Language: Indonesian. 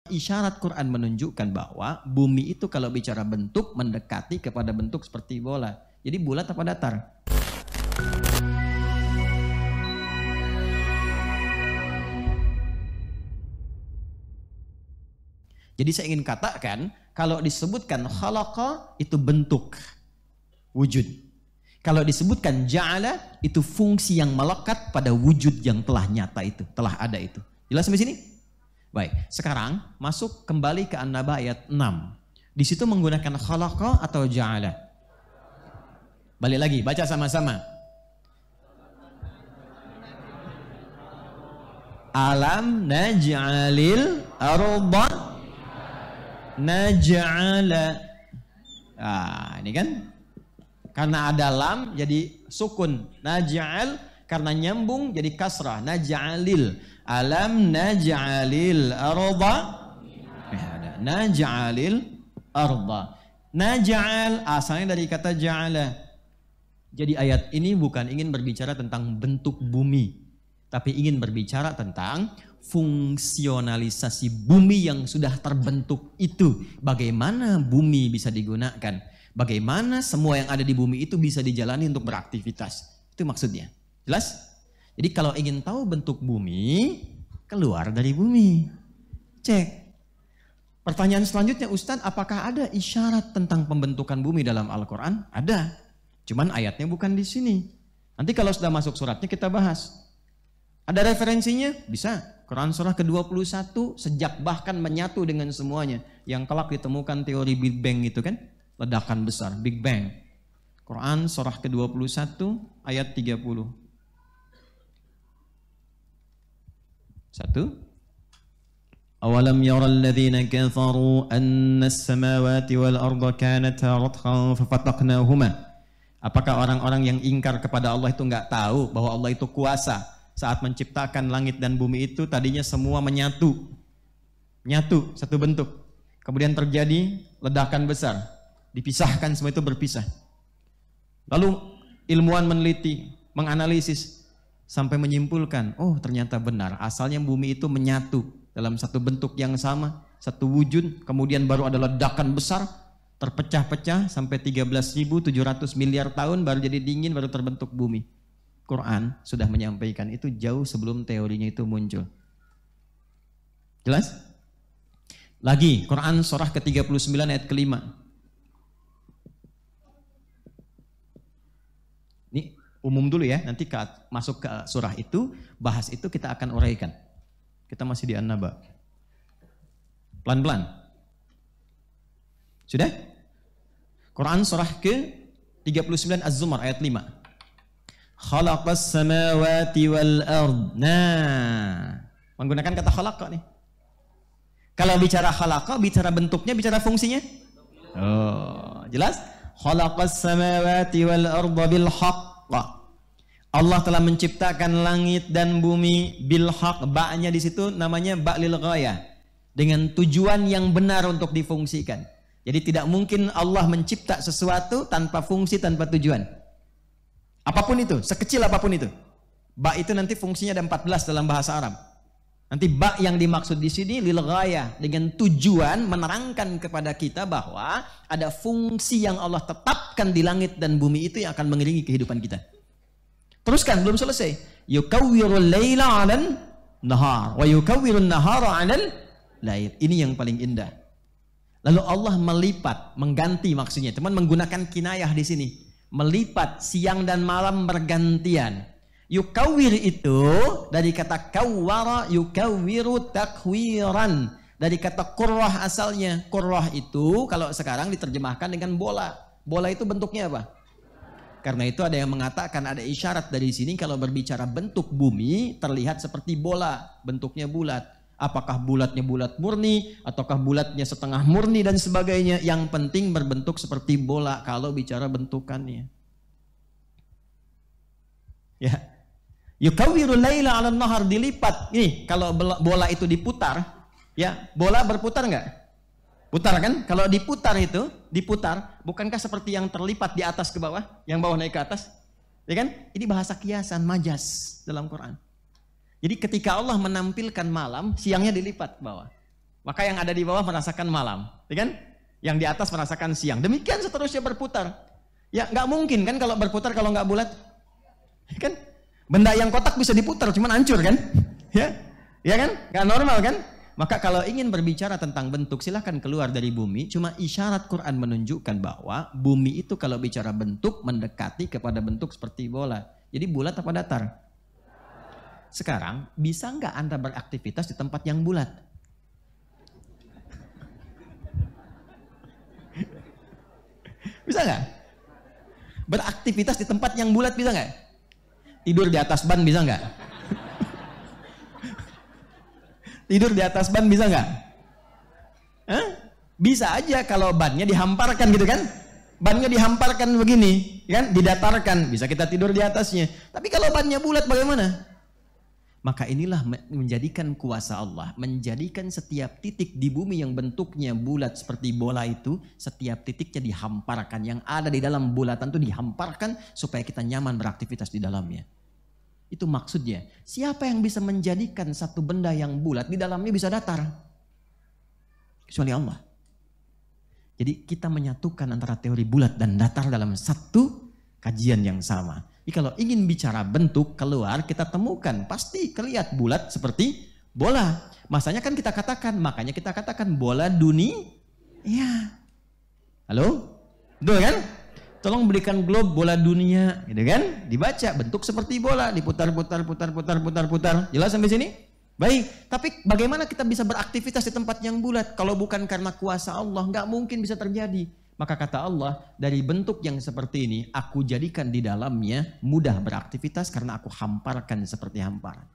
Isyarat Quran menunjukkan bahwa bumi itu kalau bicara bentuk mendekati kepada bentuk seperti bola. Jadi bulat apa datar? Jadi saya ingin katakan kalau disebutkan khalaqa itu bentuk wujud. Kalau disebutkan ja'ala itu fungsi yang melekat pada wujud yang telah nyata itu, telah ada itu. Jelas sampai sini? Baik, sekarang masuk kembali ke An-Naba ayat 6. Di situ menggunakan khalaqa atau ja'ala? Balik lagi, baca sama-sama. Alam naj'alil arda naj'ala. Ini kan karena ada lam jadi sukun. Naj'al karena nyambung jadi kasrah. Naj'alil. Alam naj'alil arda. Naj'alil arda. Naj'al asalnya dari kata ja'ala. Jadi ayat ini bukan ingin berbicara tentang bentuk bumi, tapi ingin berbicara tentang fungsionalisasi bumi yang sudah terbentuk itu. Bagaimana bumi bisa digunakan? Bagaimana semua yang ada di bumi itu bisa dijalani untuk beraktivitas? Itu maksudnya. Jelas? Jadi kalau ingin tahu bentuk bumi, keluar dari bumi. Cek. Pertanyaan selanjutnya, Ustadz, apakah ada isyarat tentang pembentukan bumi dalam Al-Quran? Ada. Cuman ayatnya bukan di sini. Nanti kalau sudah masuk suratnya kita bahas. Ada referensinya? Bisa. Quran surah ke-21 sejak bahkan menyatu dengan semuanya. Yang kelak ditemukan teori Big Bang itu kan. Ledakan besar, Big Bang. Quran surah ke-21 ayat 30. Satu. Awalam yaral ladzina kafaru anna as-samawati wal arda kanata ratqan fafataqnahuma. Apakah orang-orang yang ingkar kepada Allah itu enggak tahu bahwa Allah itu kuasa saat menciptakan langit dan bumi itu tadinya semua menyatu. Nyatu satu bentuk. Kemudian terjadi ledakan besar. Dipisahkan semua itu berpisah. Lalu ilmuwan meneliti, menganalisis sampai menyimpulkan, oh ternyata benar, asalnya bumi itu menyatu dalam satu bentuk yang sama, satu wujud, kemudian baru ada ledakan besar, terpecah-pecah sampai 13.700 miliar tahun baru jadi dingin, baru terbentuk bumi. Quran sudah menyampaikan itu jauh sebelum teorinya itu muncul. Jelas? Lagi, Quran surah ke-39 ayat ke-5. Ini umum dulu ya, nanti masuk ke surah itu, bahas itu kita akan uraikan. Kita masih di An-Naba. Pelan-pelan. Sudah? Quran surah ke-39 Az-Zumar ayat 5. Khalaqas samawati wal ard. Nah, menggunakan kata khalaqa nih. Kalau bicara khalaqa, bicara bentuknya, bicara fungsinya? Oh, jelas? Khalaqas samawati wal arda bil haqq. Allah telah menciptakan langit dan bumi bil haq, ba'nya di situ namanya ba'lil ghayah, dengan tujuan yang benar untuk difungsikan. Jadi tidak mungkin Allah mencipta sesuatu tanpa fungsi, tanpa tujuan. Apapun itu, sekecil apapun itu. Ba itu nanti fungsinya ada 14 dalam bahasa Arab. Nanti ba yang dimaksud di sini lil ghayah, dengan tujuan menerangkan kepada kita bahwa ada fungsi yang Allah tetapkan di langit dan bumi itu yang akan mengiringi kehidupan kita. Teruskan, belum selesai. Yukawwirul laila 'alan nahar wa yukawwirun nahara 'alal lail. Ini yang paling indah. Lalu Allah melipat, mengganti maksudnya. Teman menggunakan kinayah di sini. Melipat siang dan malam bergantian. Yukawwir itu dari kata kawwara, yukawwiru takwiran. Dari kata qurrah asalnya. Qurrah itu kalau sekarang diterjemahkan dengan bola. Bola itu bentuknya apa? Karena itu ada yang mengatakan ada isyarat dari sini kalau berbicara bentuk bumi terlihat seperti bola. Bentuknya bulat. Apakah bulatnya bulat murni ataukah bulatnya setengah murni dan sebagainya. Yang penting berbentuk seperti bola kalau bicara bentukannya. Ya. Yukawwirul laila 'alan nahar, dilipat. Nih, kalau bola itu diputar, ya, bola berputar enggak? Putar kan? Kalau diputar itu, diputar, bukankah seperti yang terlipat di atas ke bawah, yang bawah naik ke atas? Ya kan? Ini bahasa kiasan, majas dalam Quran. Jadi ketika Allah menampilkan malam, siangnya dilipat ke bawah. Maka yang ada di bawah merasakan malam, ya kan? Yang di atas merasakan siang. Demikian seterusnya berputar. Ya nggak mungkin kan kalau berputar kalau nggak bulat, ya kan? Benda yang kotak bisa diputar, cuman hancur kan? Ya kan? Nggak normal kan? Maka kalau ingin berbicara tentang bentuk, silahkan keluar dari bumi. Cuma isyarat Quran menunjukkan bahwa bumi itu kalau bicara bentuk mendekati kepada bentuk seperti bola. Jadi bulat apa datar? Sekarang bisa nggak Anda beraktivitas di tempat yang bulat? Bisa nggak? Beraktivitas di tempat yang bulat bisa nggak? Tidur di atas ban bisa nggak? Tidur di atas ban bisa nggak? Bisa aja kalau bannya dihamparkan gitu kan? Bannya dihamparkan begini, kan? Didatarkan, bisa kita tidur di atasnya. Tapi kalau bannya bulat bagaimana? Maka inilah menjadikan kuasa Allah, menjadikan setiap titik di bumi yang bentuknya bulat seperti bola itu, setiap titiknya dihamparkan. Yang ada di dalam bulatan itu dihamparkan supaya kita nyaman beraktivitas di dalamnya. Itu maksudnya. Siapa yang bisa menjadikan satu benda yang bulat di dalamnya bisa datar? Kecuali Allah. Jadi kita menyatukan antara teori bulat dan datar dalam satu kajian yang sama. Jadi kalau ingin bicara bentuk keluar, kita temukan pasti kelihatan bulat seperti bola. Masanya kan kita katakan, makanya kita katakan bola dunia. Ya. Halo? Betul kan? Tolong berikan globe bola dunia, gitu kan? Dibaca bentuk seperti bola, diputar-putar. Jelas sampai sini? Baik, tapi bagaimana kita bisa beraktivitas di tempat yang bulat? Kalau bukan karena kuasa Allah, nggak mungkin bisa terjadi. Maka kata Allah, dari bentuk yang seperti ini, aku jadikan di dalamnya mudah beraktivitas karena aku hamparkan seperti hamparan.